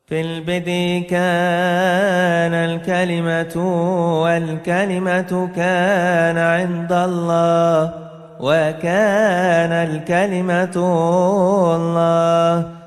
في البدء كان الكلمة والكلمة كان عند الله وكان الكلمة الله.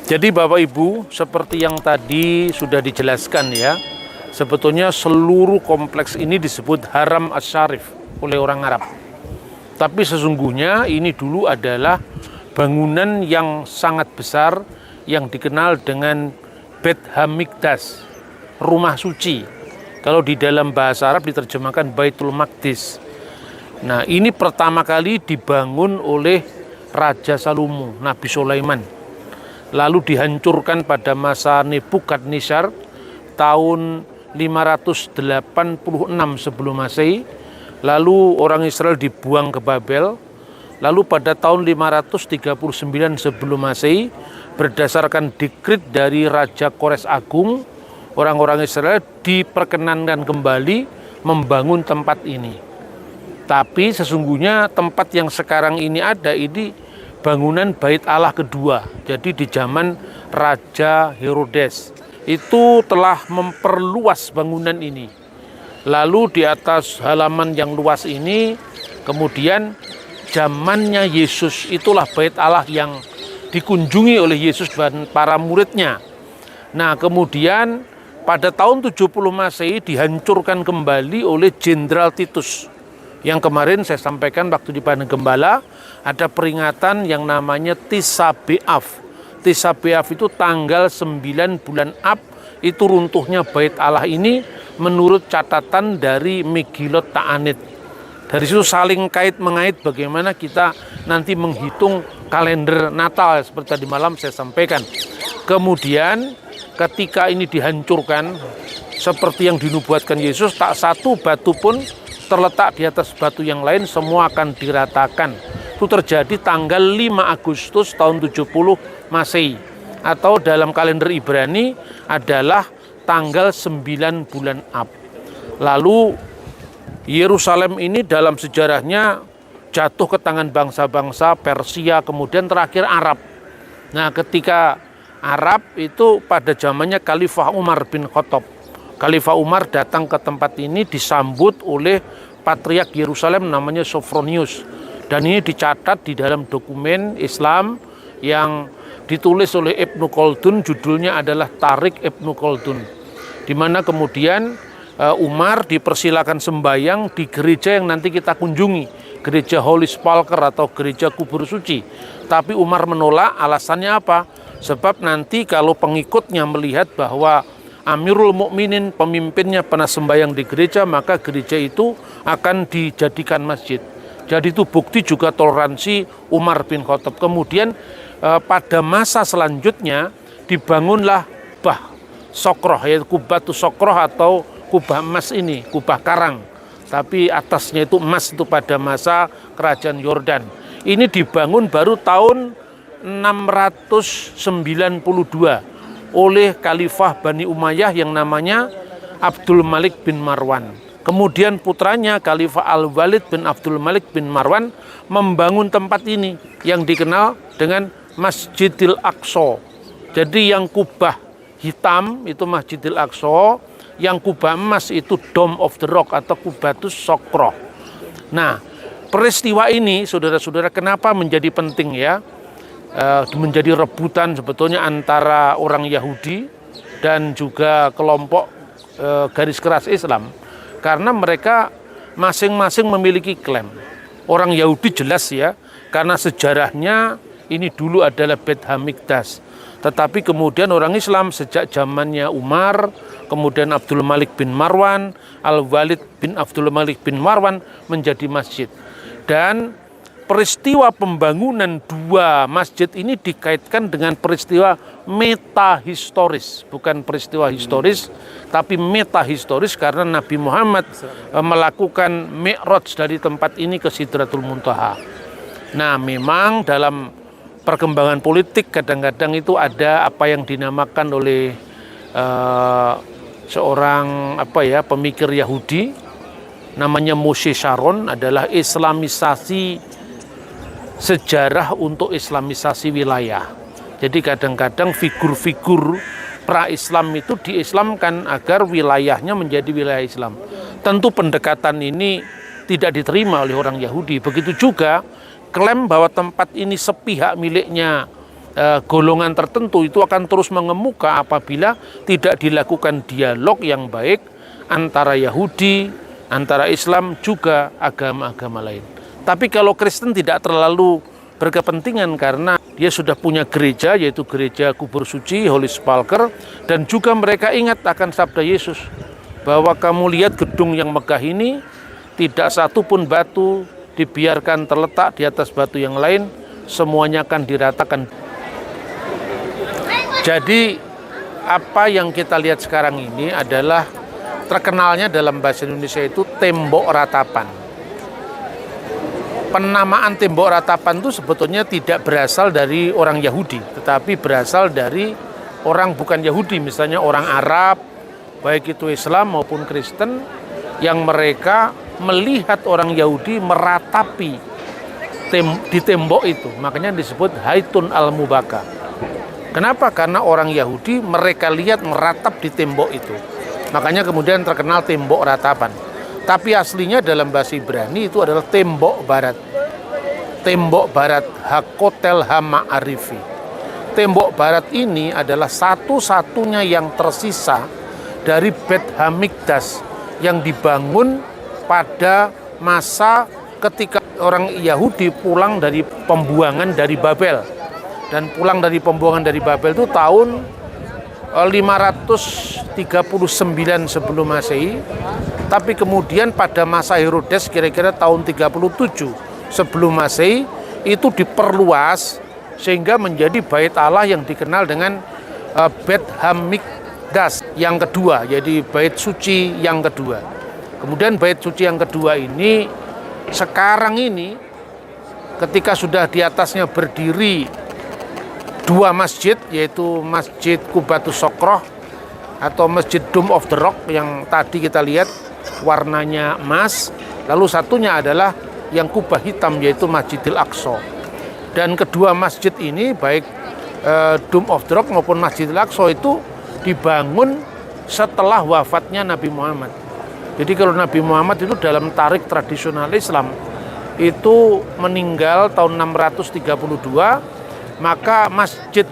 Jadi Bapak Ibu, seperti yang tadi sudah dijelaskan ya, sebetulnya seluruh kompleks ini disebut Haram Asy-Syarif oleh orang Arab. Tapi sesungguhnya ini dulu adalah bangunan yang sangat besar yang dikenal dengan Beit Hamikdas, rumah suci. Kalau di dalam bahasa Arab diterjemahkan Baitul Maqdis. Nah, ini pertama kali dibangun oleh Raja Salomo, Nabi Sulaiman. Lalu dihancurkan pada masa Nebukadnezar tahun 586 sebelum Masehi. Lalu orang Israel dibuang ke Babel. Lalu pada tahun 539 sebelum Masehi, berdasarkan dekret dari Raja Kores Agung, orang-orang Israel diperkenankan kembali membangun tempat ini. Tapi sesungguhnya tempat yang sekarang ini ada ini bangunan Bait Allah kedua. Jadi di zaman Raja Herodes itu telah memperluas bangunan ini. Lalu di atas halaman yang luas ini kemudian zamannya Yesus itulah Bait Allah yang dikunjungi oleh Yesus dan para muridnya. Nah, kemudian pada tahun 70 Masehi dihancurkan kembali oleh Jenderal Titus. Yang kemarin saya sampaikan waktu di Padang Gembala, ada peringatan yang namanya Tis'a B'Av. Tis'a B'Av itu tanggal 9 bulan Ab, itu runtuhnya Bait Allah ini menurut catatan dari Megillot Ta'anit. Dari situ saling kait-mengait bagaimana kita nanti menghitung kalender Natal, seperti tadi malam saya sampaikan. Kemudian ketika ini dihancurkan, seperti yang dinubuatkan Yesus, tak satu batu pun terletak di atas batu yang lain, semua akan diratakan. Itu terjadi tanggal 5 Agustus tahun 70 Masehi, atau dalam kalender Ibrani adalah tanggal 9 bulan Ab. Lalu Yerusalem ini dalam sejarahnya jatuh ke tangan bangsa-bangsa Persia, kemudian terakhir Arab. Nah, ketika Arab itu pada zamannya Khalifah Umar bin Khattab. Khalifah Umar datang ke tempat ini disambut oleh Patriark Yerusalem namanya Sophronius. Dan ini dicatat di dalam dokumen Islam yang ditulis oleh Ibnu Khaldun, judulnya adalah Tarik Ibnu Khaldun. Di mana kemudian Umar dipersilakan sembahyang di gereja yang nanti kita kunjungi, gereja Holy Sepulchre atau gereja kubur suci. Tapi Umar menolak, alasannya apa? Sebab nanti kalau pengikutnya melihat bahwa Amirul Mukminin, pemimpinnya pernah sembahyang di gereja, maka gereja itu akan dijadikan masjid. Jadi itu bukti juga toleransi Umar bin Khattab. Kemudian pada masa selanjutnya dibangunlah Kubah Sokroh, yaitu Kubatus Sokroh atau kubah emas ini, kubah karang. Tapi atasnya itu emas, itu pada masa kerajaan Yordan. Ini dibangun baru tahun 692 oleh Khalifah Bani Umayyah yang namanya Abdul Malik bin Marwan. Kemudian putranya Khalifah Al-Walid bin Abdul Malik bin Marwan membangun tempat ini yang dikenal dengan Masjidil Aqsa. Jadi yang kubah hitam itu Masjidil Aqsa, yang kubah emas itu Dome of the Rock atau Kubatus Sokroh. Nah, peristiwa ini saudara-saudara kenapa menjadi penting ya? Menjadi rebutan sebetulnya antara orang Yahudi dan juga kelompok garis keras Islam, karena mereka masing-masing memiliki klaim. Orang Yahudi jelas ya, karena sejarahnya ini dulu adalah Beit Hamikdas. Tetapi kemudian orang Islam sejak zamannya Umar, kemudian Abdul Malik bin Marwan, Al-Walid bin Abdul Malik bin Marwan menjadi masjid. Dan peristiwa pembangunan dua masjid ini dikaitkan dengan peristiwa metahistoris, bukan peristiwa historis, tapi metahistoris karena Nabi Muhammad melakukan mi'raj dari tempat ini ke Sidratul Muntaha. Nah, memang dalam perkembangan politik kadang-kadang itu ada apa yang dinamakan oleh seorang pemikir Yahudi, namanya Moshe Sharon, adalah islamisasi sejarah untuk islamisasi wilayah. Jadi kadang-kadang figur-figur pra-Islam itu diislamkan agar wilayahnya menjadi wilayah Islam. Tentu pendekatan ini tidak diterima oleh orang Yahudi. Begitu juga klaim bahwa tempat ini sepihak miliknya golongan tertentu itu akan terus mengemuka apabila tidak dilakukan dialog yang baik antara Yahudi, antara Islam juga agama-agama lain. Tapi kalau Kristen tidak terlalu berkepentingan karena dia sudah punya gereja, yaitu gereja kubur suci, Holy Sepulchre, dan juga mereka ingat akan sabda Yesus bahwa kamu lihat gedung yang megah ini, tidak satu pun batu dibiarkan terletak di atas batu yang lain, semuanya akan diratakan. Jadi apa yang kita lihat sekarang ini adalah terkenalnya dalam bahasa Indonesia itu tembok ratapan. Penamaan tembok ratapan itu sebetulnya tidak berasal dari orang Yahudi, tetapi berasal dari orang bukan Yahudi, misalnya orang Arab, baik itu Islam maupun Kristen, yang mereka melihat orang Yahudi meratapi di tembok itu, makanya disebut Haitun al-Mubaka. Kenapa? Karena orang Yahudi mereka lihat meratap di tembok itu, makanya kemudian terkenal tembok ratapan. Tapi aslinya dalam bahasa Ibrani itu adalah tembok barat. Tembok barat Hakotel Hama'arifi. Tembok barat ini adalah satu-satunya yang tersisa dari Bet Hamikdas yang dibangun pada masa ketika orang Yahudi pulang dari pembuangan dari Babel. Dan pulang dari pembuangan dari Babel itu tahun 539 sebelum Masehi. Tapi kemudian pada masa Herodes kira-kira tahun 37 sebelum Masehi itu diperluas sehingga menjadi bait Allah yang dikenal dengan Bet Hamikdas yang kedua, jadi bait suci yang kedua. Kemudian bait suci yang kedua ini sekarang ini ketika sudah di atasnya berdiri dua masjid, yaitu Masjid Qubatus Sokroh atau Masjid Dome of the Rock yang tadi kita lihat warnanya emas, lalu satunya adalah yang kubah hitam yaitu Masjidil Aqsa. Dan kedua masjid ini baik Dome of the Rock maupun Masjidil Aqsa itu dibangun setelah wafatnya Nabi Muhammad. Jadi kalau Nabi Muhammad itu dalam tarik tradisional Islam itu meninggal tahun 632, maka Masjid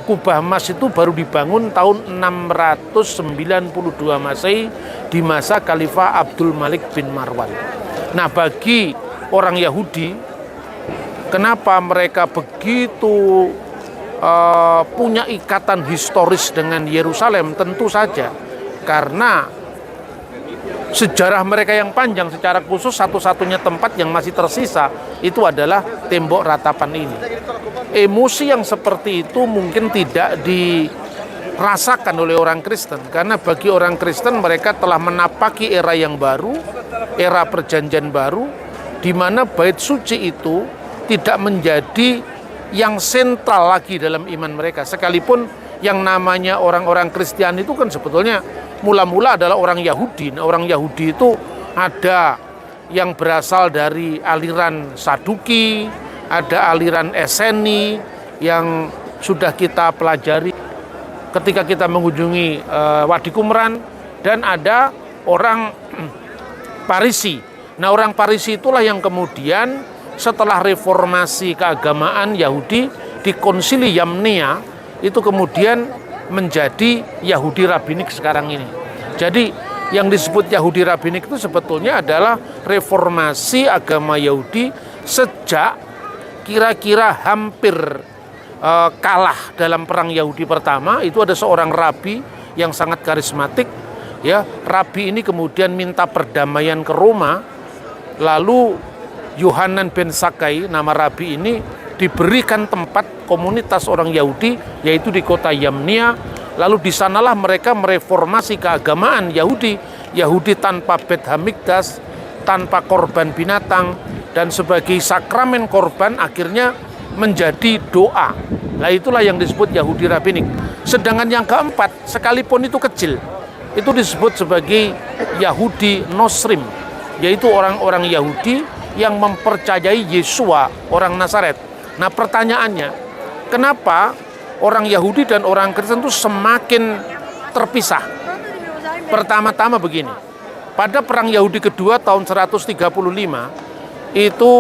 Kubah Emas itu baru dibangun tahun 692 Masehi di masa Khalifah Abdul Malik bin Marwan. Nah, bagi orang Yahudi, kenapa mereka begitu punya ikatan historis dengan Yerusalem? Tentu saja karena sejarah mereka yang panjang, secara khusus satu-satunya tempat yang masih tersisa itu adalah tembok ratapan ini. Emosi yang seperti itu mungkin tidak dirasakan oleh orang Kristen, karena bagi orang Kristen mereka telah menapaki era yang baru, era perjanjian baru, di mana bait suci itu tidak menjadi yang sentral lagi dalam iman mereka. Sekalipun yang namanya orang-orang Kristiani itu kan sebetulnya mula-mula adalah orang Yahudi. Nah, orang Yahudi itu ada yang berasal dari aliran Saduki, ada aliran Eseni yang sudah kita pelajari ketika kita mengunjungi Wadi Qumran, dan ada orang Parisi. Nah, orang Parisi itulah yang kemudian setelah reformasi keagamaan Yahudi di Konsili Yamnia itu kemudian menjadi Yahudi Rabbinik sekarang ini. Jadi yang disebut Yahudi Rabbinik itu sebetulnya adalah reformasi agama Yahudi sejak kira-kira hampir kalah dalam perang Yahudi pertama. Itu ada seorang rabi yang sangat karismatik, ya. Rabi ini kemudian minta perdamaian ke Roma, lalu Yohanan ben Zakkai, nama rabi ini, diberikan tempat komunitas orang Yahudi, yaitu di kota Yamnia. Lalu di sanalah mereka mereformasi keagamaan Yahudi. Yahudi tanpa Bet Hamikdas, tanpa korban binatang, dan sebagai sakramen korban akhirnya menjadi doa. Nah itulah yang disebut Yahudi Rabbinik. Sedangkan yang keempat, sekalipun itu kecil, itu disebut sebagai Yahudi Nosrim, yaitu orang-orang Yahudi yang mempercayai Yesua, orang Nazaret. Nah pertanyaannya, kenapa orang Yahudi dan orang Kristen itu semakin terpisah? Pertama-tama begini, pada perang Yahudi kedua tahun 135, itu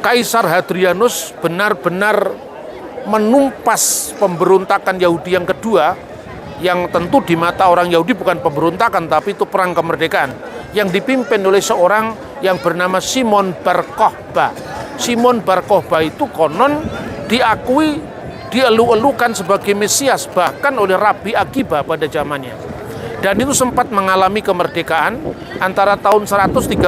Kaisar Hadrianus benar-benar menumpas pemberontakan Yahudi yang kedua, yang tentu di mata orang Yahudi bukan pemberontakan, tapi itu perang kemerdekaan, yang dipimpin oleh seorang yang bernama Simon Bar Kokhba. Simon Bar Kokhba itu konon diakui, dielu-elukan sebagai Mesias, bahkan oleh Rabi Akiba pada zamannya. Dan itu sempat mengalami kemerdekaan antara tahun 132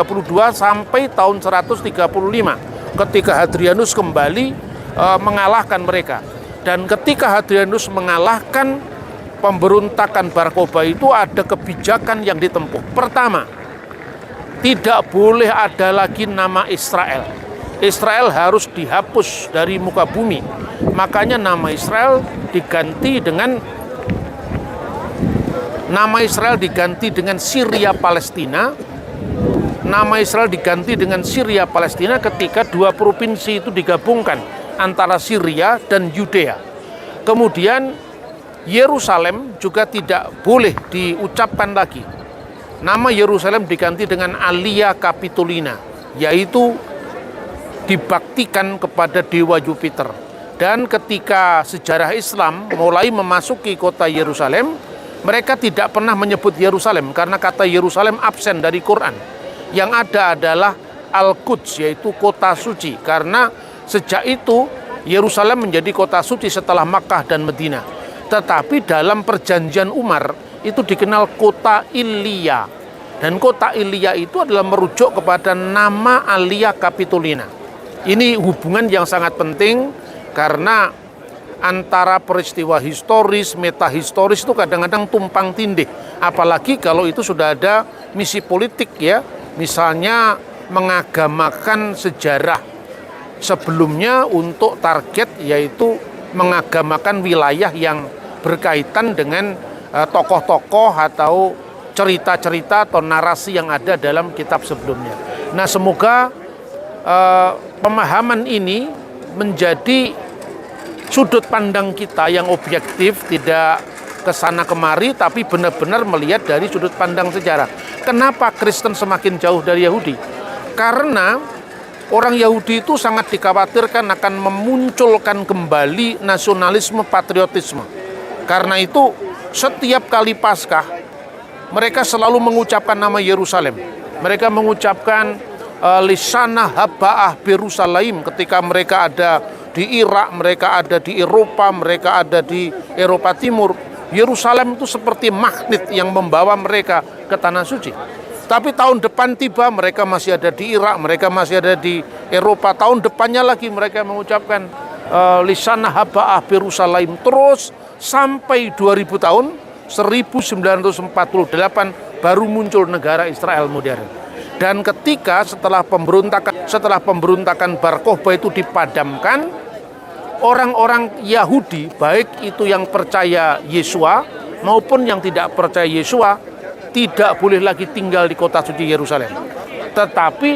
sampai tahun 135, ketika Hadrianus kembali mengalahkan mereka. Dan ketika Hadrianus mengalahkan pemberontakan Bar Kokhba itu, ada kebijakan yang ditempuh. Pertama, tidak boleh ada lagi nama Israel. Israel harus dihapus dari muka bumi. Makanya nama Israel diganti dengan Syria Palestina. Nama Israel diganti dengan Syria Palestina ketika dua provinsi itu digabungkan antara Syria dan Yudea. Kemudian Yerusalem juga tidak boleh diucapkan lagi. Nama Yerusalem diganti dengan Alia Capitolina, yaitu dibaktikan kepada dewa Jupiter. Dan ketika sejarah Islam mulai memasuki kota Yerusalem, mereka tidak pernah menyebut Yerusalem karena kata Yerusalem absen dari Quran. Yang ada adalah Al-Quds, yaitu kota suci, karena sejak itu Yerusalem menjadi kota suci setelah Makkah dan Medina. Tetapi dalam perjanjian Umar itu dikenal kota Ilia. Dan kota Ilia itu adalah merujuk kepada nama Alia Capitolina. Ini hubungan yang sangat penting karena antara peristiwa historis, metahistoris itu kadang-kadang tumpang tindih. Apalagi kalau itu sudah ada misi politik ya. Misalnya mengagamakan sejarah sebelumnya untuk target yaitu mengagamakan wilayah yang berkaitan dengan tokoh-tokoh atau cerita-cerita atau narasi yang ada dalam kitab sebelumnya. Nah, semoga pemahaman ini menjadi sudut pandang kita yang objektif, tidak kesana kemari, tapi benar-benar melihat dari sudut pandang sejarah. Kenapa Kristen semakin jauh dari Yahudi? Karena orang Yahudi itu sangat dikhawatirkan akan memunculkan kembali nasionalisme patriotisme. Karena itu setiap kali Paskah mereka selalu mengucapkan nama Yerusalem. Mereka mengucapkan Lisana Haba'ah Yerusalem ketika mereka ada di Irak, mereka ada di Eropa, mereka ada di Eropa Timur. Yerusalem itu seperti magnet yang membawa mereka ke tanah suci. Tapi tahun depan tiba, mereka masih ada di Irak, mereka masih ada di Eropa. Tahun depannya lagi mereka mengucapkan Lisana Haba'ah Yerusalem. Terus sampai 2000 tahun, 1948 baru muncul negara Israel modern. Dan ketika setelah pemberontakan Bar Kokhba itu dipadamkan, orang-orang Yahudi, baik itu yang percaya Yesua maupun yang tidak percaya Yesua, tidak boleh lagi tinggal di kota suci Yerusalem. Tetapi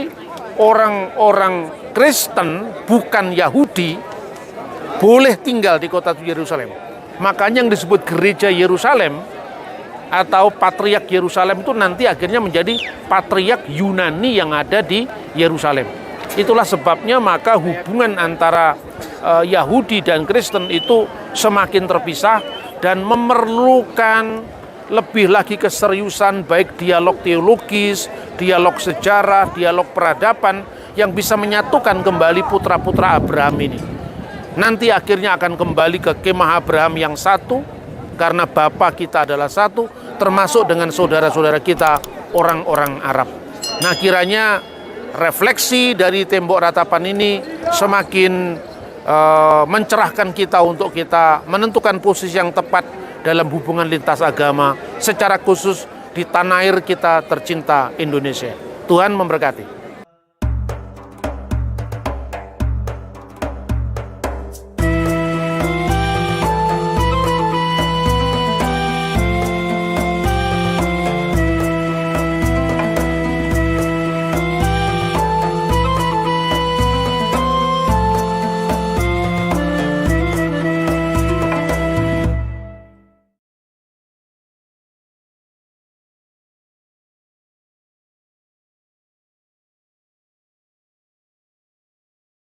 orang-orang Kristen bukan Yahudi boleh tinggal di kota suci Yerusalem. Makanya yang disebut gereja Yerusalem atau Patriark Yerusalem itu nanti akhirnya menjadi Patriark Yunani yang ada di Yerusalem. Itulah sebabnya maka hubungan antara Yahudi dan Kristen itu semakin terpisah dan memerlukan lebih lagi keseriusan, baik dialog teologis, dialog sejarah, dialog peradaban yang bisa menyatukan kembali putra-putra Abraham ini. Nanti akhirnya akan kembali ke kemah Abraham yang satu, karena Bapa kita adalah satu, termasuk dengan saudara-saudara kita orang-orang Arab. Nah, kiranya refleksi dari tembok ratapan ini semakin mencerahkan kita untuk kita menentukan posisi yang tepat dalam hubungan lintas agama, secara khusus di tanah air kita tercinta Indonesia. Tuhan memberkati.